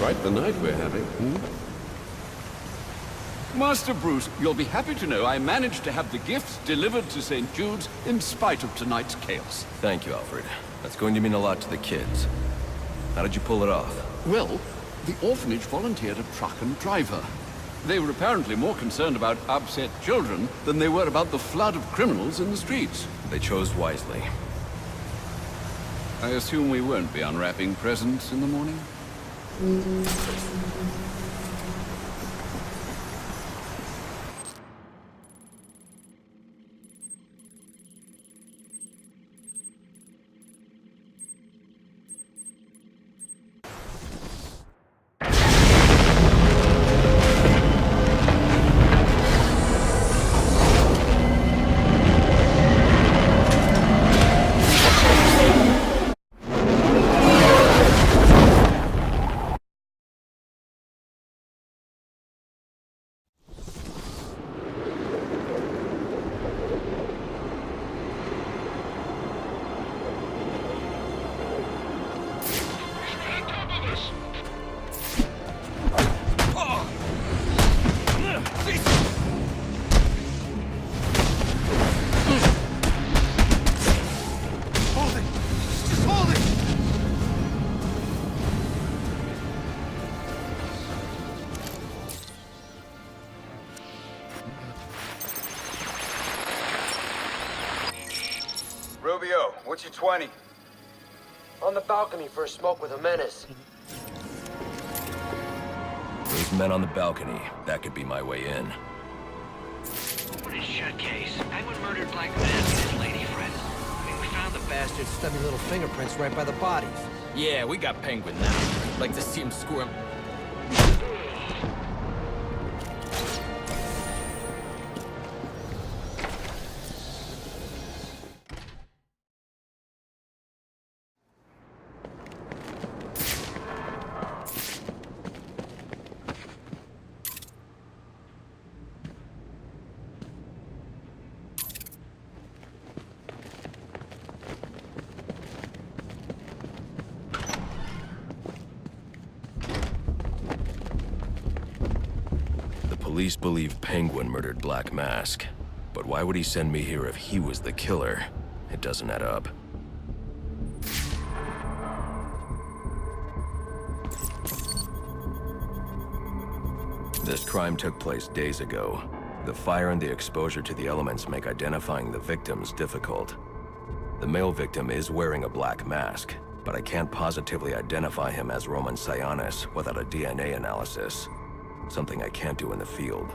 Quite the night we're having. Master Bruce, you'll be happy to know I managed to have the gifts delivered to St. Jude's in spite of tonight's chaos. Thank you, Alfred. That's going to mean a lot to the kids. How did you pull it off? Well, the orphanage volunteered a truck and driver. They were apparently more concerned about upset children than they were about the flood of criminals in the streets. They chose wisely. I assume we won't be unwrapping presents in the morning? Rubio, what's your 20? On the balcony for a smoke with a menace. Those men on the balcony, that could be my way in. What a shutcase. Penguin murdered Black Mask and his lady friend. I mean, we found the Bastard's stubby little fingerprints right by the bodies. Yeah, we got Penguin now. Like to see him squirm. Police believe Penguin murdered Black Mask. But why would he send me here if he was the killer? It doesn't add up. This crime took place days ago. The fire and the exposure to the elements make identifying the victims difficult. The male victim is wearing a black mask, but I can't positively identify him as Roman Sionis without a DNA analysis. Something I can't do in the field.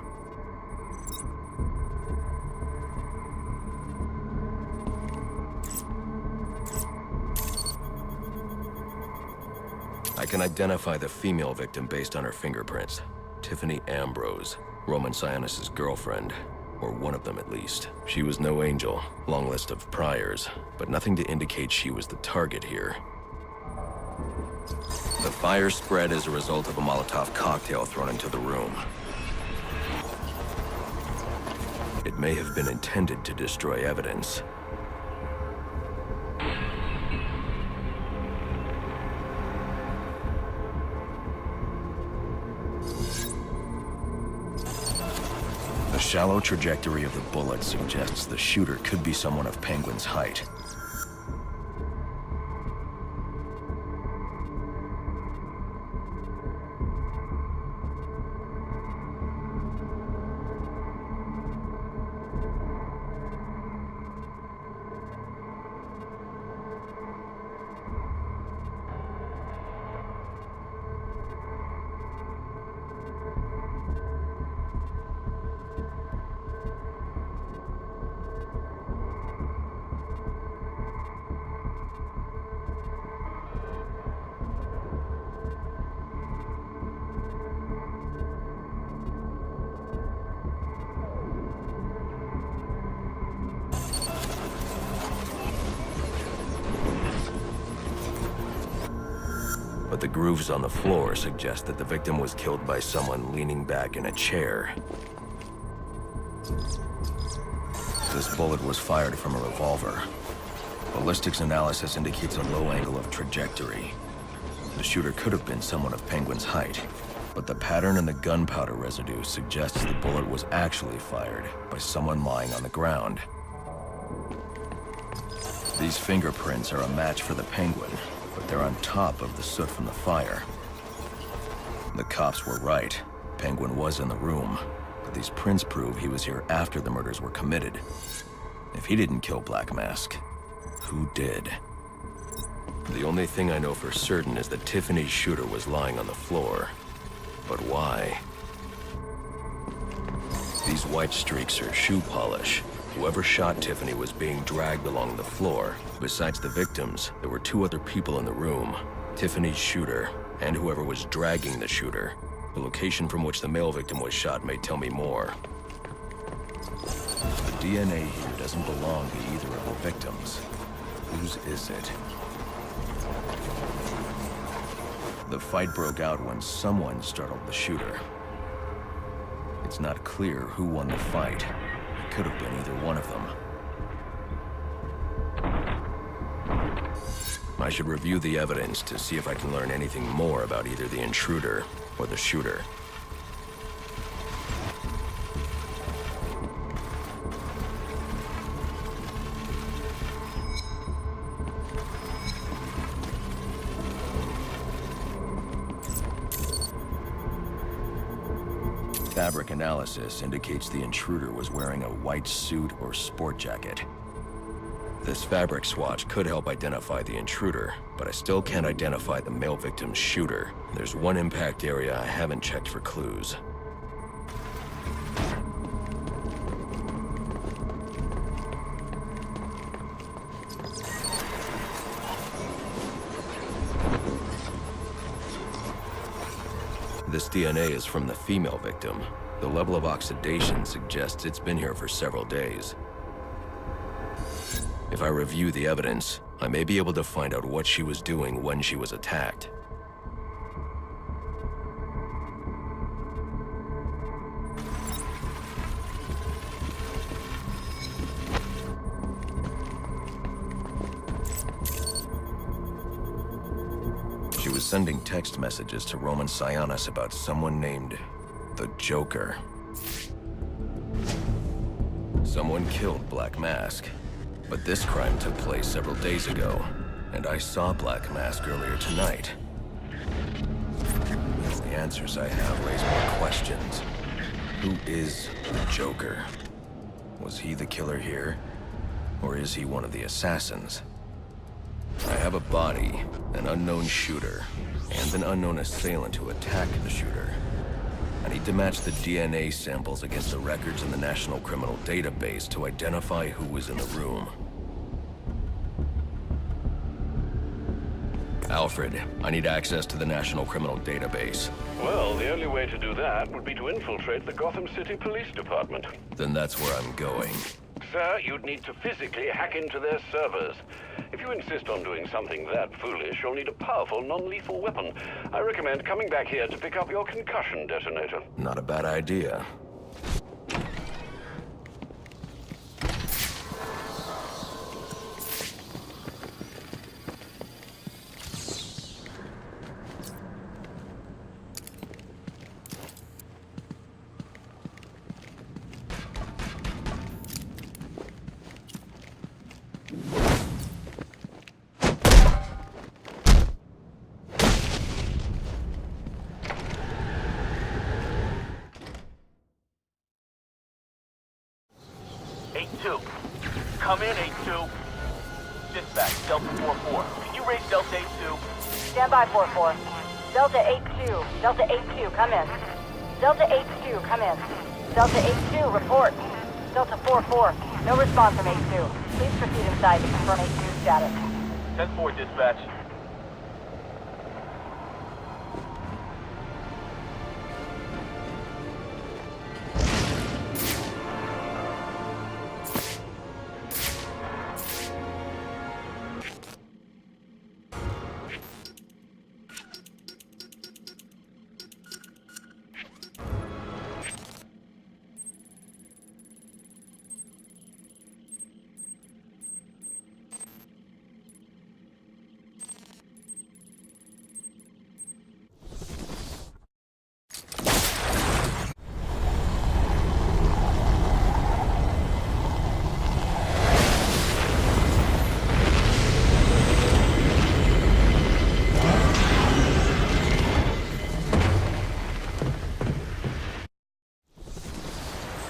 I can identify the female victim based on her fingerprints. Tiffany Ambrose, Roman Sionis' girlfriend, or one of them at least. She was no angel, long list of priors, but nothing to indicate she was the target here. The fire spread as a result of a Molotov cocktail thrown into the room. It may have been intended to destroy evidence. The shallow trajectory of the bullet suggests the shooter could be someone of Penguin's height. But the grooves on the floor suggest that the victim was killed by someone leaning back in a chair. This bullet was fired from a revolver. Ballistics analysis indicates a low angle of trajectory. The shooter could have been someone of Penguin's height, but the pattern in the gunpowder residue suggests the bullet was actually fired by someone lying on the ground. These fingerprints are a match for the Penguin, but they're on top of the soot from the fire. The cops were right. Penguin was in the room, but these prints prove he was here after the murders were committed. If he didn't kill Black Mask, who did? The only thing I know for certain is that Tiffany's shooter was lying on the floor. But why? These white streaks are shoe polish. Whoever shot Tiffany was being dragged along the floor. Besides the victims, there were 2 other people in the room. Tiffany's shooter, and whoever was dragging the shooter. The location from which the male victim was shot may tell me more. The DNA here doesn't belong to either of the victims. Whose is it? The fight broke out when someone startled the shooter. It's not clear who won the fight. It could have been either one of them. I should review the evidence to see if I can learn anything more about either the intruder or the shooter. Fabric analysis indicates the intruder was wearing a white suit or sport jacket. This fabric swatch could help identify the intruder, but I still can't identify the male victim's shooter. There's one impact area I haven't checked for clues. This DNA is from the female victim. The level of oxidation suggests it's been here for several days. If I review the evidence, I may be able to find out what she was doing when she was attacked. She was sending text messages to Roman Sionis about someone named the Joker. Someone killed Black Mask, but this crime took place several days ago, and I saw Black Mask earlier tonight. The answers I have raise more questions. Who is the Joker? Was he the killer here? Or is he one of the assassins? I have a body, an unknown shooter, and an unknown assailant who attacked the shooter. I need to match the DNA samples against the records in the National Criminal Database to identify who was in the room. Alfred, I need access to the National Criminal Database. Well, the only way to do that would be to infiltrate the Gotham City Police Department. Then that's where I'm going. Sir, you'd need to physically hack into their servers. If you insist on doing something that foolish, you'll need a powerful, non-lethal weapon. I recommend coming back here to pick up your concussion detonator. Not a bad idea. Come in, 8-2. Dispatch, Delta 4-4. Can you raise Delta 8-2? Stand by, 4-4. Delta 8-2. Delta 8-2, come in. Delta 8-2, come in. Delta 8-2, report. Delta 4-4, no response from 8-2. Please proceed inside to confirm 8-2 status. 10-4, dispatch.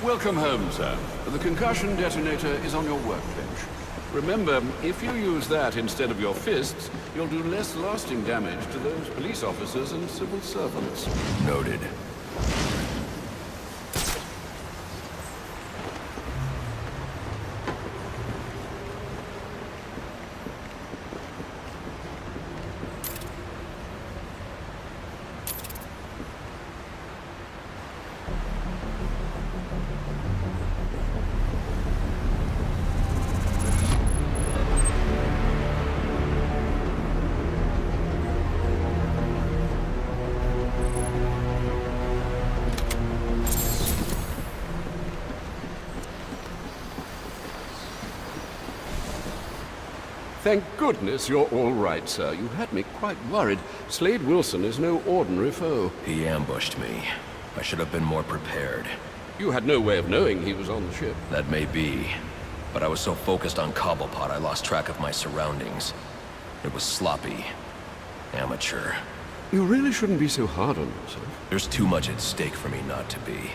Welcome home, sir. The concussion detonator is on your workbench. Remember, if you use that instead of your fists, you'll do less lasting damage to those police officers and civil servants. Noted. Thank goodness you're all right, sir. You had me quite worried. Slade Wilson is no ordinary foe. He ambushed me. I should have been more prepared. You had no way of knowing he was on the ship. That may be, but I was so focused on Cobblepot I lost track of my surroundings. It was sloppy. Amateur. You really shouldn't be so hard on yourself. There's too much at stake for me not to be.